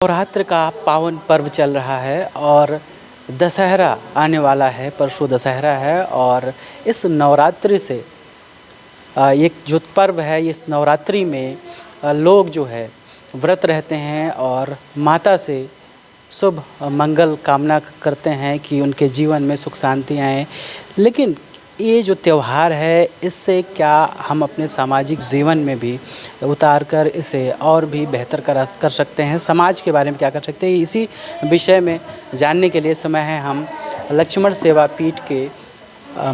नवरात्र का पावन पर्व चल रहा है और दशहरा आने वाला है। परसों दशहरा है और इस नवरात्रि से एक जो पर्व है, इस नवरात्रि में लोग जो है व्रत रहते हैं और माता से शुभ मंगल कामना करते हैं कि उनके जीवन में सुख शांति आए। लेकिन ये जो त्यौहार है, इससे क्या हम अपने सामाजिक जीवन में भी उतार कर इसे और भी बेहतर कर सकते हैं, समाज के बारे में क्या कर सकते हैं, इसी विषय में जानने के लिए समय है हम लक्ष्मण सेवा पीठ के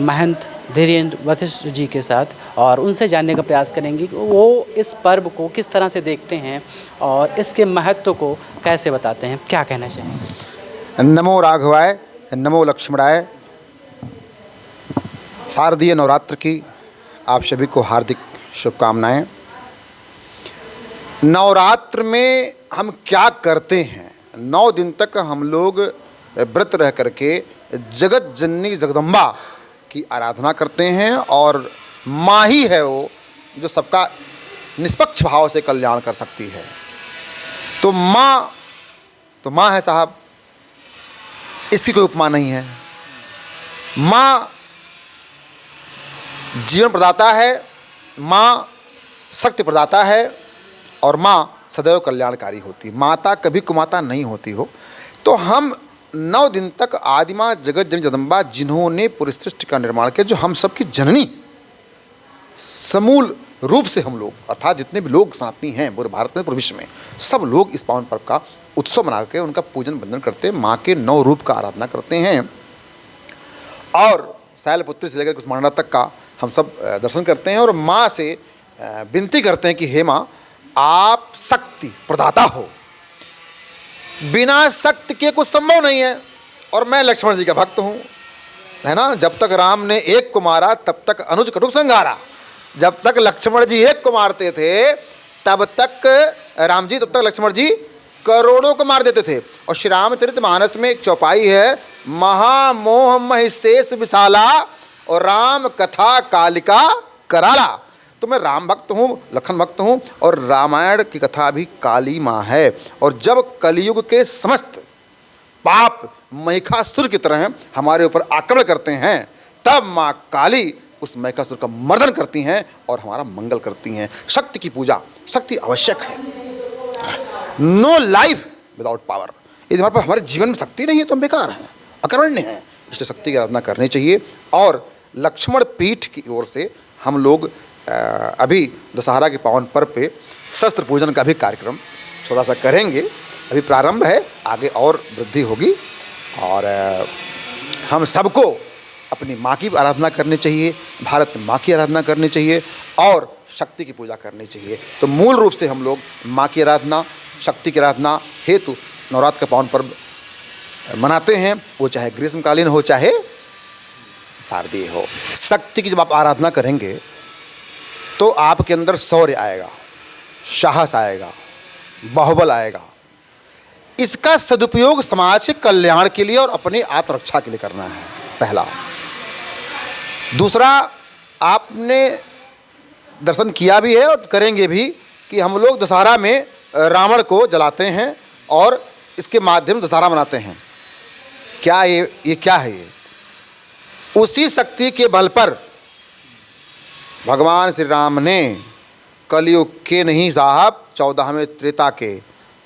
महंत धीरेन्द्र वशिष्ठ जी के साथ और उनसे जानने का प्रयास करेंगे कि वो इस पर्व को किस तरह से देखते हैं और इसके महत्व को कैसे बताते हैं। क्या कहना चाहेंगे? नमो राघवाय, नमो लक्ष्मणाय। शारदीय नवरात्र की आप सभी को हार्दिक शुभकामनाएं। नवरात्र में हम क्या करते हैं? 9 दिन तक हम लोग व्रत रह करके जगत जननी जगदम्बा की आराधना करते हैं और माँ ही है वो जो सबका निष्पक्ष भाव से कल्याण कर सकती है। तो माँ है साहब, इसकी कोई उपमा नहीं है। माँ जीवन प्रदाता है, माँ शक्ति प्रदाता है और माँ सदैव कल्याणकारी होती है। माता कभी कुमाता नहीं होती हो। तो हम 9 दिन तक आदिमा जगत जननी जगदम्बा, जिन्होंने पूरी सृष्टि का निर्माण किया, जो हम सबकी जननी समूल रूप से, हम लोग अर्थात जितने भी लोग सनातनी हैं पूरे भारत में, पूरे विश्व में, सब लोग इस पावन पर्व का उत्सव मना के उनका पूजन वंदन करते हैं, माँ के 9 रूप का आराधना करते हैं और शैलपुत्री से लेकर कुसुमांडा तक का हम सब दर्शन करते हैं और माँ से विनती करते हैं कि हे माँ, आप शक्ति प्रदाता हो, बिना शक्ति के कुछ संभव नहीं है। और मैं लक्ष्मण जी का भक्त हूँ, है ना। जब तक राम ने एक को मारा तब तक अनुज कटुक संघारा। जब तक लक्ष्मण जी एक को मारते थे तब तक राम जी, तब तक लक्ष्मण जी करोड़ों को मार देते थे। और श्री रामचरितमानस में एक चौपाई है, महामोह महिषेष विशाला और राम कथा कालिका कराला। तो मैं राम भक्त हूँ, लखन भक्त हूँ और रामायण की कथा भी काली माँ है। और जब कलयुग के समस्त पाप महिषासुर की तरह हमारे ऊपर आक्रमण करते हैं, तब माँ काली उस महिषासुर का मर्दन करती हैं और हमारा मंगल करती हैं। शक्ति की पूजा, शक्ति आवश्यक है। No life without power. यदि हमारे पास, हमारे जीवन में शक्ति नहीं है तो हम बेकार हैं, अकर्मण्य हैं। इसलिए शक्ति की आराधना करनी चाहिए। और लक्ष्मण पीठ की ओर से हम लोग अभी दशहरा के पावन पर्व पे शस्त्र पूजन का भी कार्यक्रम थोड़ा सा करेंगे। अभी प्रारंभ है, आगे और वृद्धि होगी। और हम सबको अपनी माँ की आराधना करनी चाहिए, भारत माँ की आराधना करनी चाहिए और शक्ति की पूजा करनी चाहिए। तो मूल रूप से हम लोग माँ की आराधना, शक्ति की आराधना हेतु नवरात्र का पावन पर्व मनाते हैं, वो चाहे ग्रीष्मकालीन हो चाहे शारदीय हो। शक्ति की जब आप आराधना करेंगे तो आपके अंदर शौर्य आएगा, साहस आएगा, बाहुबल आएगा। इसका सदुपयोग समाज के कल्याण के लिए और अपनी आत्मरक्षा के लिए करना है, पहला। दूसरा, आपने दर्शन किया भी है और करेंगे भी कि हम लोग दशहरा में रावण को जलाते हैं और इसके माध्यम से दशहरा मनाते हैं। क्या ये क्या है? ये उसी शक्ति के बल पर भगवान श्री राम ने कलयुग के नहीं साहब 14वें त्रेता के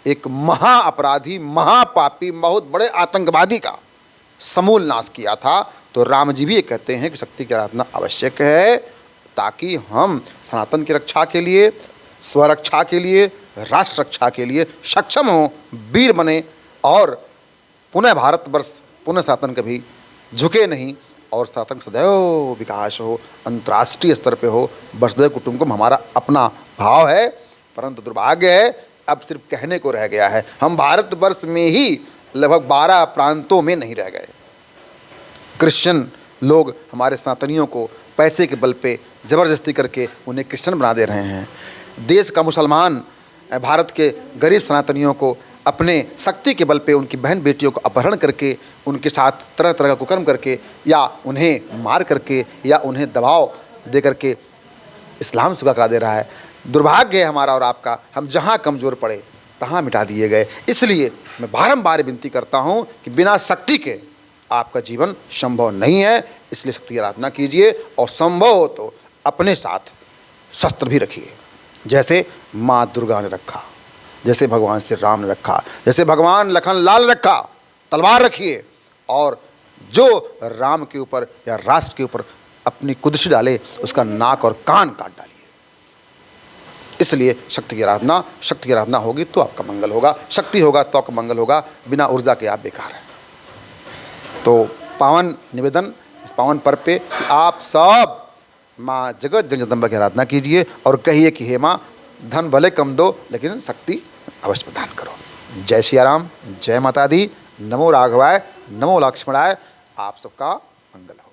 एक महा अपराधी, महापापी, बहुत बड़े आतंकवादी का समूल नाश किया था। तो राम जी भी ये कहते हैं कि शक्ति की आराधना आवश्यक है ताकि हम सनातन की रक्षा के लिए, स्वरक्षा के लिए, राष्ट्र रक्षा के लिए सक्षम हों, वीर बने और पुनः भारतवर्ष, पुनः सनातन कभी झुके नहीं और सनातन सदैव विकास हो, अंतर्राष्ट्रीय स्तर पे हो। वसुधैव कुटुंबकम हमारा अपना भाव है, परंतु दुर्भाग्य है अब सिर्फ कहने को रह गया है। हम भारतवर्ष में ही लगभग 12 प्रांतों में नहीं रह गए। क्रिश्चियन लोग हमारे सनातनियों को पैसे के बल पे ज़बरदस्ती करके उन्हें क्रिश्चियन बना दे रहे हैं। देश का मुसलमान भारत के गरीब सनातनियों को अपने शक्ति के बल पे उनकी बहन बेटियों को अपहरण करके उनके साथ तरह तरह का कुकर्म करके या उन्हें मार करके या उन्हें दबाव दे करके इस्लाम स्वीकार करा दे रहा है। दुर्भाग्य है हमारा और आपका, हम जहाँ कमज़ोर पड़े तहाँ मिटा दिए गए। इसलिए मैं बारंबार विनती करता हूँ कि बिना शक्ति के आपका जीवन संभव नहीं है। इसलिए शक्ति की आराधना कीजिए और संभव हो तो अपने साथ शस्त्र भी रखिए, जैसे माँ दुर्गा ने रखा, जैसे भगवान श्री राम ने रखा, जैसे भगवान लखन लाल ने रखा। तलवार रखिए और जो राम के ऊपर या राष्ट्र के ऊपर अपनी कुदसी डाले उसका नाक और कान काट डालिए। इसलिए शक्ति की आराधना होगी तो आपका मंगल होगा, शक्ति होगा तो आपका मंगल होगा। बिना ऊर्जा के आप बेकार हैं। तो पावन निवेदन इस पावन पर्व पे कि आप सब माँ जगत जगदम्बा की आराधना कीजिए और कहिए कि हे माँ, धन भले कम दो लेकिन शक्ति अवश्य प्रदान करो। जय श्री राम, जय माता दी, नमो राघवाय, नमो लक्ष्मणाय। आप सबका मंगल हो।